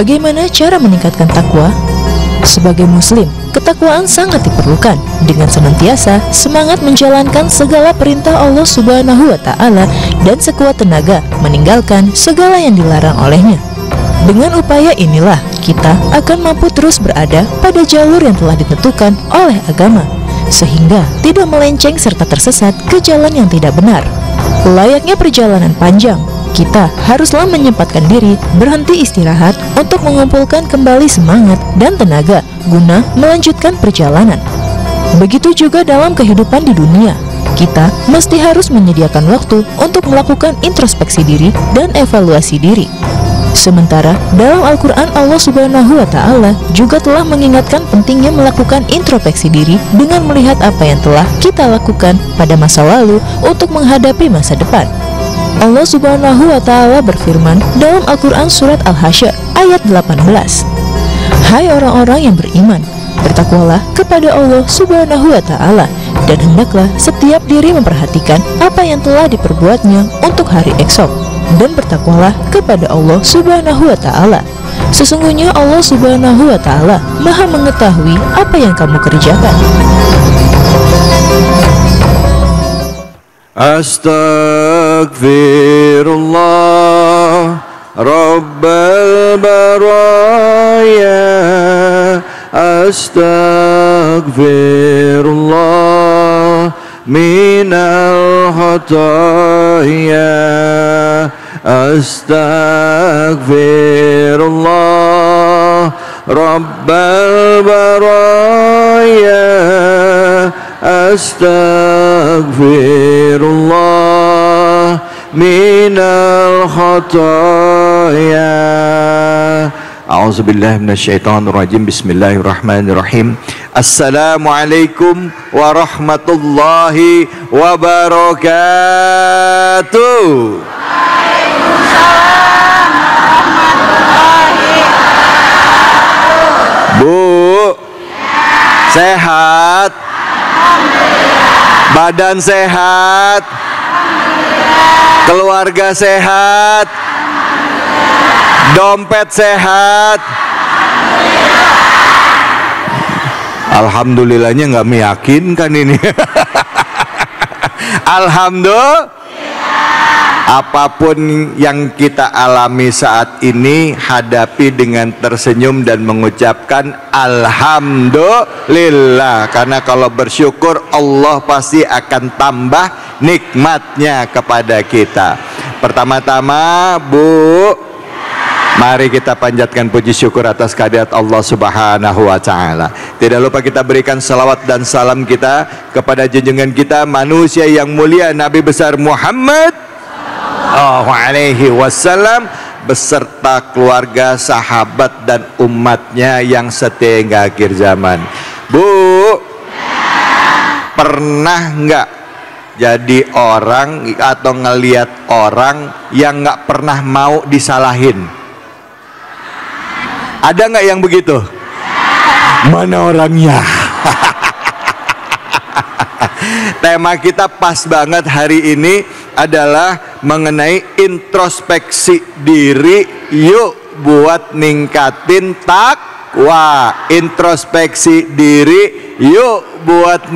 Bagaimana cara meningkatkan takwa? Sebagai muslim, ketakwaan sangat diperlukan dengan senantiasa semangat menjalankan segala perintah Allah Subhanahu wa Ta'ala dan sekuat tenaga meninggalkan segala yang dilarang olehnya. Dengan upaya inilah kita akan mampu terus berada pada jalur yang telah ditentukan oleh agama, sehingga tidak melenceng serta tersesat ke jalan yang tidak benar. Layaknya perjalanan panjang, kita haruslah menyempatkan diri berhenti istirahat untuk mengumpulkan kembali semangat dan tenaga guna melanjutkan perjalanan. Begitu juga dalam kehidupan di dunia, kita mesti harus menyediakan waktu untuk melakukan introspeksi diri dan evaluasi diri. Sementara dalam Al-Quran Allah Subhanahu wa Ta'ala juga telah mengingatkan pentingnya melakukan introspeksi diri dengan melihat apa yang telah kita lakukan pada masa lalu untuk menghadapi masa depan. Allah Subhanahu wa Ta'ala berfirman dalam Al-Quran surat Al-Hasyr ayat 18, "Hai orang-orang yang beriman, bertakwalah kepada Allah Subhanahu wa Ta'ala, dan hendaklah setiap diri memperhatikan apa yang telah diperbuatnya untuk hari esok, dan bertakwalah kepada Allah Subhanahu wa Ta'ala. Sesungguhnya Allah Subhanahu wa Ta'ala Maha mengetahui apa yang kamu kerjakan." Astaghfirullah Rabbal baraya, astaghfirullah minal khataya, astaghfirullah Rabbal baraya, astaghfirullah minal khataya. A'udzubillahi minasyaitonirrajim. Bismillahirrahmanirrahim. Assalamualaikum warahmatullahi wabarakatuh. Bu, sehat? Badan sehat? Keluarga sehat? Dompet sehat? Alhamdulillahnya nggak meyakinkan ini. Alhamdulillah. Apapun yang kita alami saat ini, hadapi dengan tersenyum dan mengucapkan Alhamdulillah. Karena kalau bersyukur, Allah pasti akan tambah nikmatnya kepada kita. Pertama-tama, Bu, mari kita panjatkan puji syukur atas kehadirat Allah Subhanahu wa Ta'ala. Tidak lupa kita berikan salawat dan salam kita kepada junjungan kita, manusia yang mulia, Nabi besar Muhammad alaihi wasallam, beserta keluarga, sahabat dan umatnya yang setia hingga akhir zaman. Bu, pernah nggak jadi orang atau ngelihat orang yang nggak pernah mau disalahin? Ada nggak yang begitu? Mana orangnya? Tema kita pas banget hari ini adalah mengenai introspeksi diri. Yuk buat ningkatin takwa. Introspeksi diri, yuk buat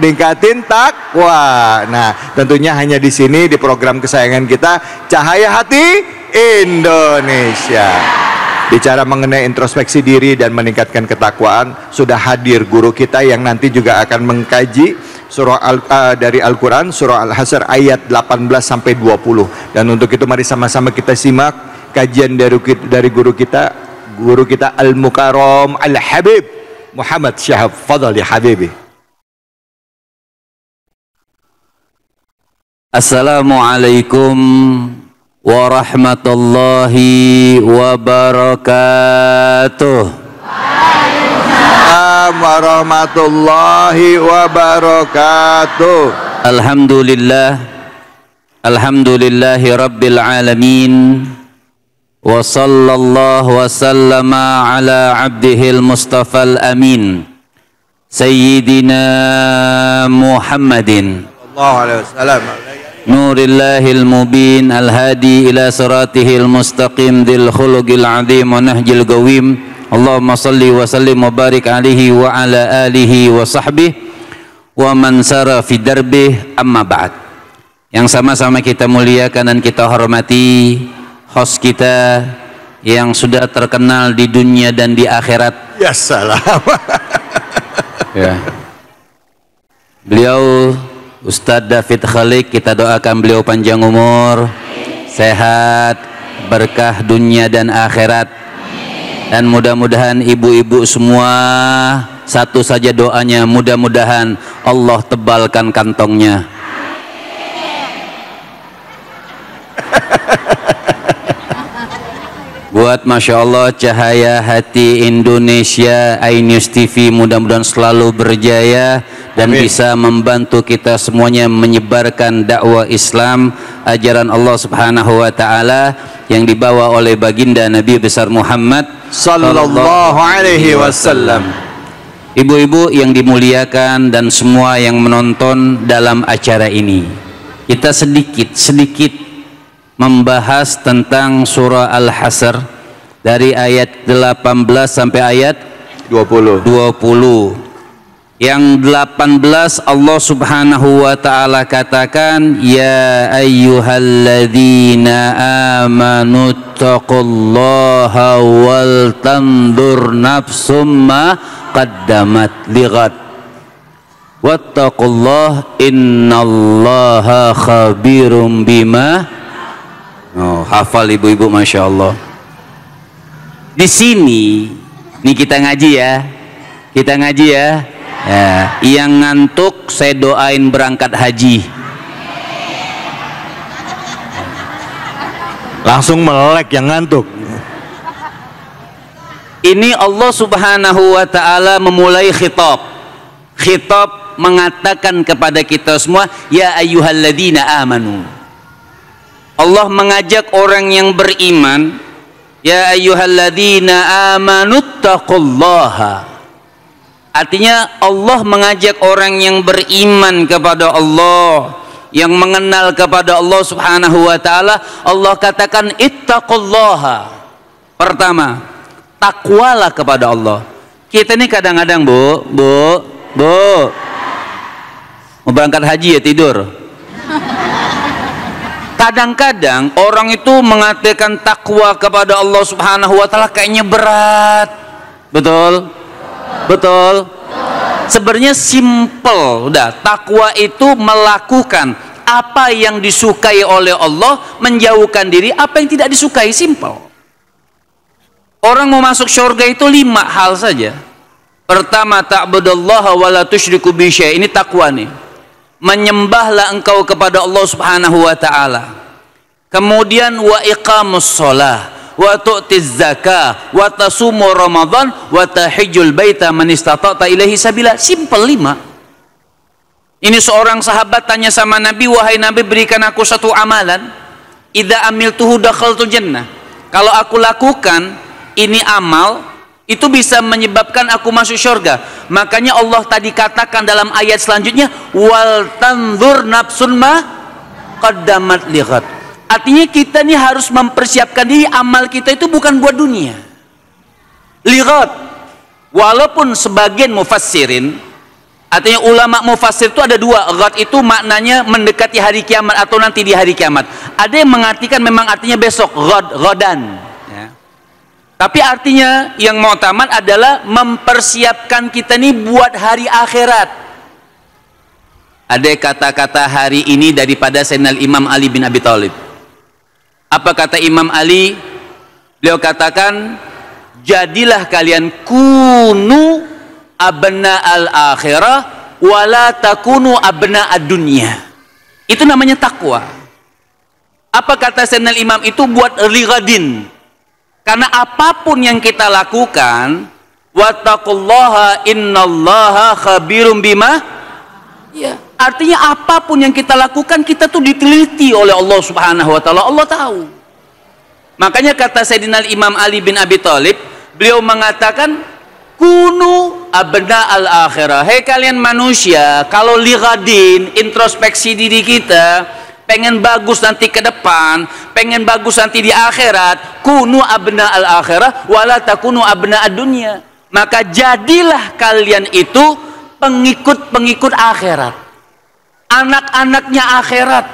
ningkatin takwa. Nah, tentunya hanya di sini di program kesayangan kita, Cahaya Hati Indonesia. Bicara mengenai introspeksi diri dan meningkatkan ketakwaan, sudah hadir guru kita yang nanti juga akan mengkaji surah dari Al-Quran, surah Al-Hasyr ayat 18 sampai 20. Dan untuk itu mari sama-sama kita simak kajian dari guru kita Al-Mukarram Al-Habib Muhammad Syahab. Fadhal ya Habibi. Assalamualaikum warahmatullahi wabarakatuh. Warahmatullahi wabarakatuh. Alhamdulillahi rabbil alamin, wa sallallahu wa sallama ala abdihil mustafal amin, Sayyidina Muhammadin sallallahu alaihi wasallam Nurillahil mubin al-hadi ila siratihil mustaqim dzil khuluqil azim wa nahjil qawim. Allahumma salli wa sallim wa barik alaihi wa ala alihi wa sahbihi wa man sara fi darbih, amma ba'd. Yang sama-sama kita muliakan dan kita hormati host kita yang sudah terkenal di dunia dan di akhirat. Ya salam. Ya. Beliau Ustadz David Khalik, kita doakan beliau panjang umur, sehat, berkah dunia dan akhirat. Dan mudah-mudahan ibu-ibu semua, satu saja doanya, mudah-mudahan Allah tebalkan kantongnya. Buat Masya Allah cahaya hati Indonesia, iNews TV mudah-mudahan selalu berjaya dan Amin. Bisa membantu kita semuanya menyebarkan dakwah Islam, ajaran Allah Subhanahu wa taala yang dibawa oleh baginda Nabi besar Muhammad sallallahu alaihi wasallam. Ibu-ibu yang dimuliakan dan semua yang menonton dalam acara ini, kita sedikit membahas tentang surah Al-Hasr dari ayat 18 sampai ayat 20. Yang 18 Allah Subhanahu wa taala katakan, ya ayyuhalladzina amanu taqullaha wal tandur nafsum ma qaddamat lighad wattaqullaha innallaha khabirum bima. Oh, hafal ibu-ibu, Masya Allah. Di sini nih kita ngaji ya, ya, yang ngantuk saya doain berangkat haji. Langsung melek yang ngantuk. Ini Allah Subhanahu wa taala memulai khitab mengatakan kepada kita semua, ya ayyuhalladzina amanu. Allah mengajak orang yang beriman, ya ayyuhalladzina amanu taqullaha. Artinya Allah mengajak orang yang beriman kepada Allah, yang mengenal kepada Allah Subhanahu wa taala. Allah katakan ittaqullaha. Pertama, takwalah kepada Allah. Kita ini kadang-kadang bu mau berangkat haji ya tidur. Kadang-kadang orang itu mengatakan takwa kepada Allah Subhanahu wa taala kayaknya berat. Betul? Sebenarnya simple. Udah, takwa itu melakukan apa yang disukai oleh Allah, menjauhkan diri apa yang tidak disukai. Simple. Orang mau masuk surga itu 5 hal saja. Pertama, ta'budallaha wa la tusyriku bihi syai'a. Ini takwa nih. Menyembahlah engkau kepada Allah Subhanahu wa taala. Kemudian wa iqamus shalah wa tu'tiz zakah wa tasumu ramadan wa tahijjul baita man istata'ta ilaihi sabila. Simple 5. Ini seorang sahabat tanya sama Nabi, wahai Nabi, berikan aku satu amalan, idza amiltuhu dakhaltu jannah. Kalau aku lakukan ini amal, itu bisa menyebabkan aku masuk surga. Makanya Allah tadi katakan dalam ayat selanjutnya, wal tanzur nafsun ma qaddamat lighad. Artinya kita ini harus mempersiapkan diri, amal kita itu bukan buat dunia. Lighad, walaupun sebagian mufassirin, artinya ulama mufassir itu ada 2. Ghad itu maknanya mendekati hari kiamat atau nanti di hari kiamat. Ada yang mengartikan memang artinya besok, ghadan. Tapi artinya yang mu'tamad adalah mempersiapkan kita ini buat hari akhirat. Ada kata-kata hari ini daripada Sayyidina Imam Ali bin Abi Thalib. Apa kata Imam Ali? Beliau katakan, jadilah kalian kunu abna al-akhirah wala takunu abna ad-dunya. Itu namanya takwa. Apa kata Sayyidina Imam itu? Buat lighadin. Karena apapun yang kita lakukan, wattaqullaha innallaha khabirum bima. Ya, artinya apapun yang kita lakukan, kita tuh diteliti oleh Allah Subhanahu wa taala. Allah tahu. Makanya kata Sayyidina Imam Ali bin Abi Thalib, beliau mengatakan, kunu abna al-akhirah. Hei kalian manusia, kalau lighadin, introspeksi diri kita, pengen bagus nanti ke depan, pengen bagus nanti di akhirat, kunu abna al akhirah wala takunu abna ad dunya. Maka jadilah kalian itu pengikut-pengikut akhirat, anak-anaknya akhirat,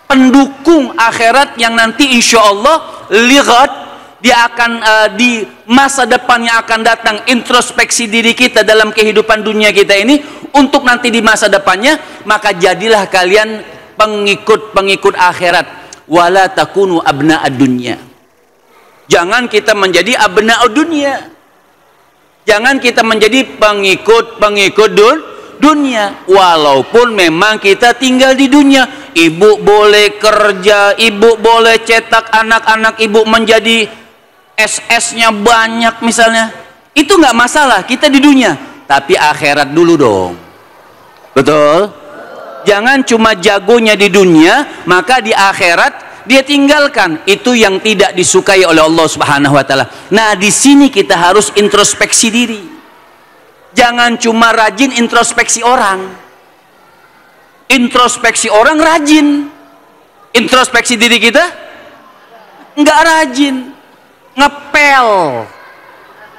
pendukung akhirat yang nanti insya Allah lihat dia akan di masa depan yang akan datang, introspeksi diri kita dalam kehidupan dunia kita ini untuk nanti di masa depannya. Maka jadilah kalian pengikut-pengikut akhirat, wala takunu abna ad-dunya. Jangan kita menjadi abna ad-dunya, jangan kita menjadi pengikut-pengikut dunia. Walaupun memang kita tinggal di dunia, ibu boleh kerja, ibu boleh cetak anak-anak ibu menjadi SS-nya banyak misalnya, itu nggak masalah, kita di dunia. Tapi akhirat dulu dong, betul? Jangan cuma jagonya di dunia, maka di akhirat dia tinggalkan itu yang tidak disukai oleh Allah Subhanahu wa taala. Nah, di sini kita harus introspeksi diri. Jangan cuma rajin introspeksi orang. Introspeksi orang rajin. Introspeksi diri kita enggak rajin. Ngepel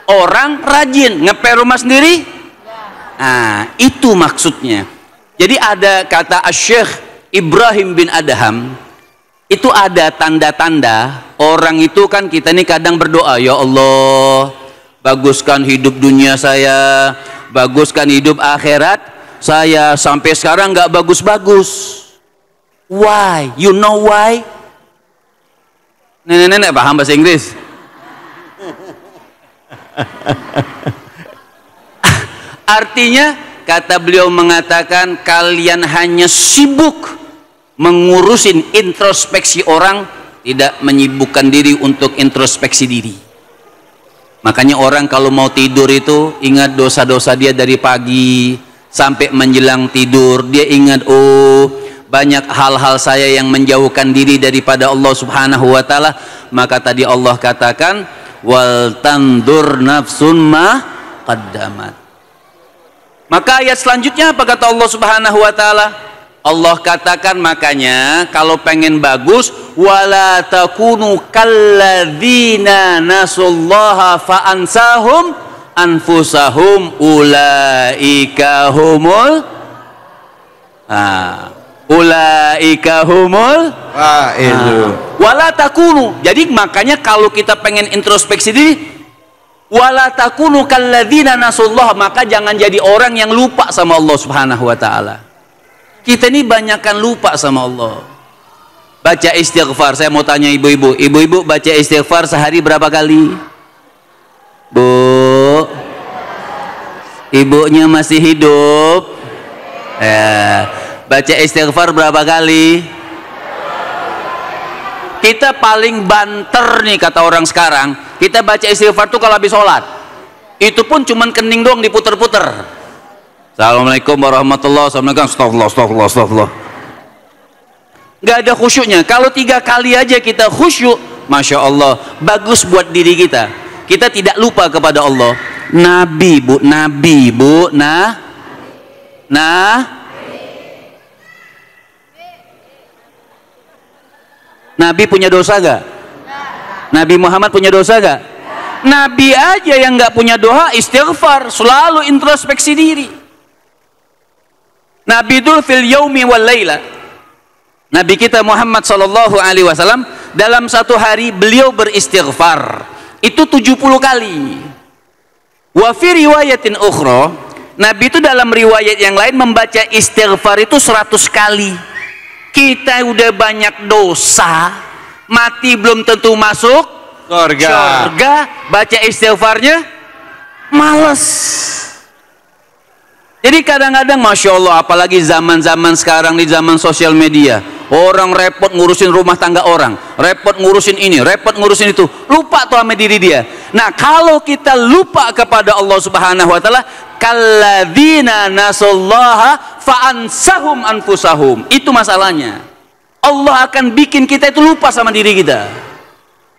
orang rajin, ngepel rumah sendiri. Nah, itu maksudnya. Jadi ada kata Asy-Syaikh Ibrahim bin Adham, itu ada tanda-tanda orang itu kan, kita ini kadang berdoa, ya Allah baguskan hidup dunia saya, baguskan hidup akhirat saya, sampai sekarang nggak bagus-bagus. Why? You know why? Nenek-nenek paham bahasa Inggris? Artinya kata beliau mengatakan, kalian hanya sibuk mengurusin introspeksi orang, tidak menyibukkan diri untuk introspeksi diri. Makanya orang kalau mau tidur itu ingat dosa-dosa dia dari pagi sampai menjelang tidur. Dia ingat, oh banyak hal-hal saya yang menjauhkan diri daripada Allah Subhanahu wa taala. Maka tadi Allah katakan, wal tandur nafsun ma qaddamat. Maka ayat selanjutnya apa kata Allah Subhanahu wa taala? Allah katakan, makanya kalau pengen bagus, wala takunu kalladzina nasullaha fa ansahum anfusahum ulaika humul ulaika humul wala takunu. Jadi makanya kalau kita pengen introspeksi diri, wala takunu kalladzina nasullaha, maka jangan jadi orang yang lupa sama Allah Subhanahu wa taala. Kita ini banyakkan lupa sama Allah. Baca istighfar, saya mau tanya ibu-ibu, ibu-ibu baca istighfar sehari berapa kali? Bu, ibunya masih hidup? Baca istighfar berapa kali? Kita paling banter nih kata orang sekarang, kita baca istighfar tuh kalau habis sholat, itu pun cuman kening doang diputer-puter. Assalamualaikum warahmatullahi wabarakatuh, astagfirullah. Nggak ada khusyuknya. Kalau 3 kali aja kita khusyuk, Masya Allah, bagus buat diri kita. Kita tidak lupa kepada Allah. Nabi bu, Nabi punya dosa gak? Nabi Muhammad punya dosa gak? Nabi aja yang nggak punya doa istighfar, selalu introspeksi diri. Nabi itu fil yaumi wal laila. Nabi kita Muhammad sallallahu alaihi wasallam dalam satu hari beliau beristighfar itu 70 kali. Wa fi riwayatin ukhra, Nabi itu dalam riwayat yang lain membaca istighfar itu 100 kali. Kita udah banyak dosa, mati belum tentu masuk surga, baca istighfarnya males. Jadi kadang-kadang Masya Allah, apalagi zaman-zaman sekarang di zaman sosial media, orang repot ngurusin rumah tangga orang, repot ngurusin ini, repot ngurusin itu, lupa tuh sama diri dia. Nah, kalau kita lupa kepada Allah Subhanahu wa taala, kalladzina nasullaha fa ansahum anfusahum, itu masalahnya. Allah akan bikin kita itu lupa sama diri kita.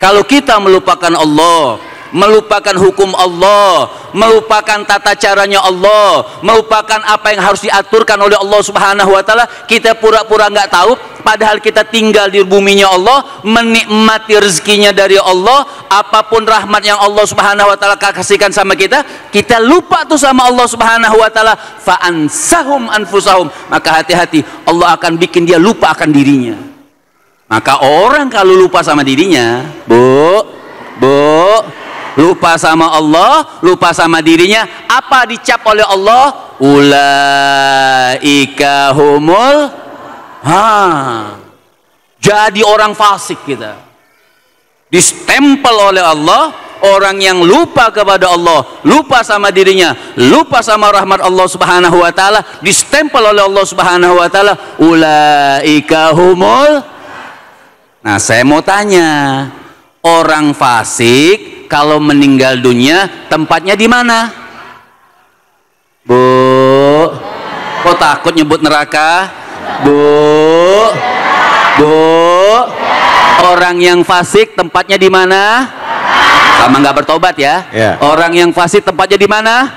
Kalau kita melupakan Allah, melupakan hukum Allah, melupakan tata caranya Allah, melupakan apa yang harus diaturkan oleh Allah Subhanahu wa taala, kita pura-pura nggak tahu, padahal kita tinggal di buminya Allah, menikmati rezekinya dari Allah, apapun rahmat yang Allah Subhanahu wa taala kasihkan sama kita, kita lupa tuh sama Allah Subhanahu wa taala, fa ansahum anfusahum, maka hati-hati, Allah akan bikin dia lupa akan dirinya. Maka orang kalau lupa sama dirinya, Bu, lupa sama Allah, lupa sama dirinya, apa dicap oleh Allah? Ulaika humul jadi orang fasik kita. Distempel oleh Allah, orang yang lupa kepada Allah, lupa sama dirinya, lupa sama rahmat Allah Subhanahu wa taala, distempel oleh Allah Subhanahu wa taala, ulaika humul. Nah, saya mau tanya, orang fasik kalau meninggal dunia tempatnya di mana? Bu, kok takut nyebut neraka? Bu, orang yang fasik tempatnya di mana? Sama nggak bertobat ya? Orang yang fasik tempatnya di mana?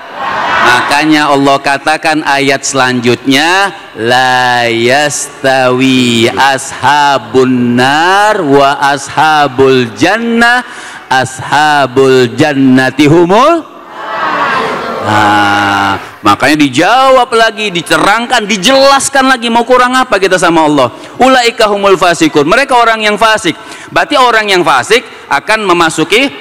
Makanya Allah katakan ayat selanjutnya, la yastawi ashabun nar wa ashabul jannah, ashabul jannati humul. Nah, makanya dijawab lagi, diterangkan, dijelaskan lagi, mau kurang apa kita sama Allah? Ulaika humul fasikun, mereka orang yang fasik. Berarti orang yang fasik akan memasuki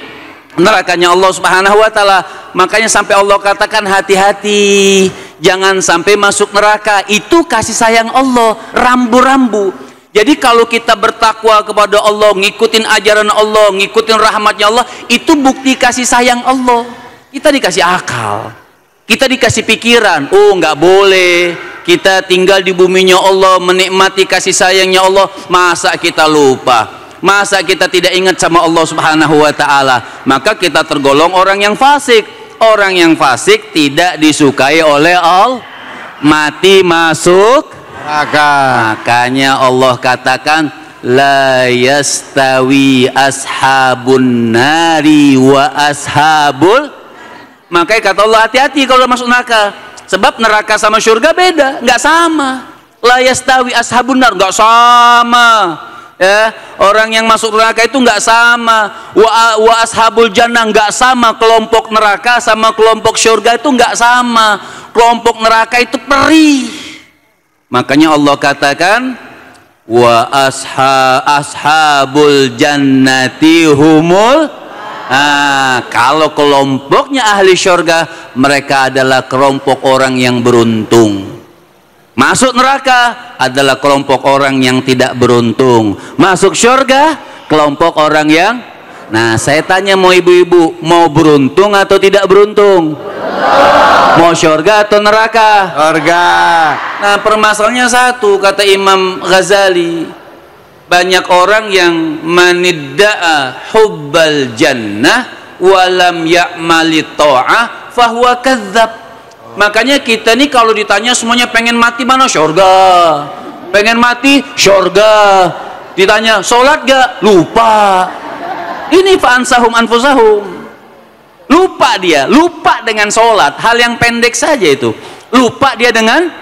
nerakanya Allah Subhanahu wa taala. Makanya sampai Allah katakan hati-hati, jangan sampai masuk neraka. Itu kasih sayang Allah, rambu-rambu. Jadi kalau kita bertakwa kepada Allah, ngikutin ajaran Allah, ngikutin rahmatnya Allah, itu bukti kasih sayang Allah. Kita dikasih akal, kita dikasih pikiran. Oh, nggak boleh kita tinggal di buminya Allah, menikmati kasih sayangnya Allah, masa kita lupa, masa kita tidak ingat sama Allah Subhanahu wa taala, maka kita tergolong orang yang fasik. Orang yang fasik tidak disukai oleh Allah, mati masuk neraka. Makanya Allah katakan la yastawi ashabun nari wa ashabul. Makanya kata Allah, hati-hati kalau masuk neraka, sebab neraka sama surga beda, nggak sama. La yastawi ashabun nar, nggak sama. Ya, orang yang masuk neraka itu nggak sama. Wa ashabul jannah, nggak sama. Kelompok neraka sama kelompok surga itu nggak sama. Kelompok neraka itu perih. Makanya Allah katakan wa ashabul jannati humul. Kalau kelompoknya ahli surga, mereka adalah kelompok orang yang beruntung. Masuk neraka adalah kelompok orang yang tidak beruntung. Masuk surga kelompok orang yang. Nah, saya tanya mau ibu-ibu, mau beruntung atau tidak beruntung? Mau surga atau neraka? Surga. Nah, permasalahannya satu, kata Imam Ghazali, banyak orang yang manidda'a hubbal jannah walam ya'mali ta'ah fahuwa kadzab. Makanya kita nih kalau ditanya semuanya pengen mati mana? Surga. Pengen mati? Surga. Ditanya sholat gak? Lupa. Ini fa'ansahum anfusahum. Lupa dia, lupa dengan sholat. Hal yang pendek saja itu. Lupa dia dengan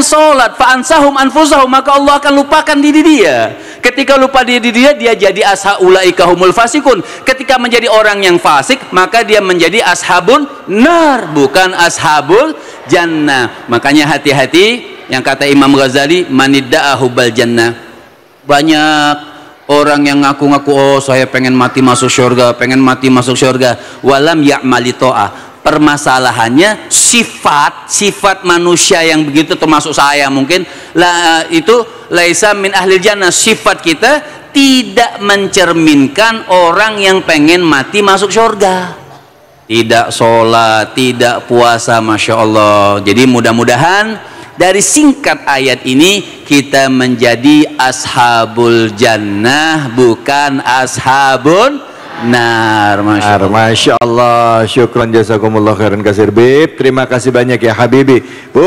sholat. Fa'ansahum anfusahum, maka Allah akan lupakan diri dia. Ketika lupa diri dia, dia jadi ashaulaika humul fasikun. Ketika menjadi orang yang fasik, maka dia menjadi ashabun nar, bukan ashabul jannah. Makanya hati-hati yang kata Imam Ghazali, manidda'a hubbal jannah. Banyak orang yang ngaku-ngaku, oh saya pengen mati masuk surga, pengen mati masuk surga, walam ya'mali ta'ah. Permasalahannya sifat manusia yang begitu, termasuk saya mungkin lah, itu laisa min ahli jannah. Sifat kita tidak mencerminkan orang yang pengen mati masuk surga. Tidak sholat, tidak puasa, masya Allah. Jadi mudah-mudahan dari singkat ayat ini kita menjadi ashabul jannah, bukan ashabun nar. Masya Allah. Syukran jazakumullah khairan kasir, Bib. Terima kasih banyak ya Habibi. Bu,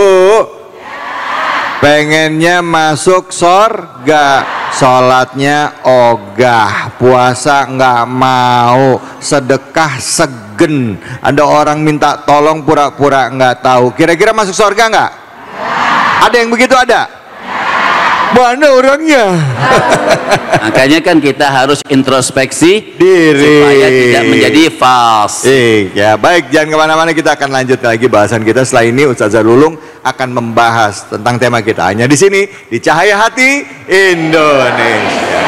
pengennya masuk sorga, sholatnya ogah, puasa nggak mau, sedekah segen, ada orang minta tolong pura-pura nggak tahu. Kira-kira masuk sorga nggak? Ada yang begitu ada? Mana orangnya? Makanya kan kita harus introspeksi diri supaya tidak menjadi false. Ya baik, jangan kemana-mana, kita akan lanjut lagi bahasan kita. Setelah ini Ustaz Zarulung akan membahas tentang tema kita hanya di sini di Cahaya Hati Indonesia.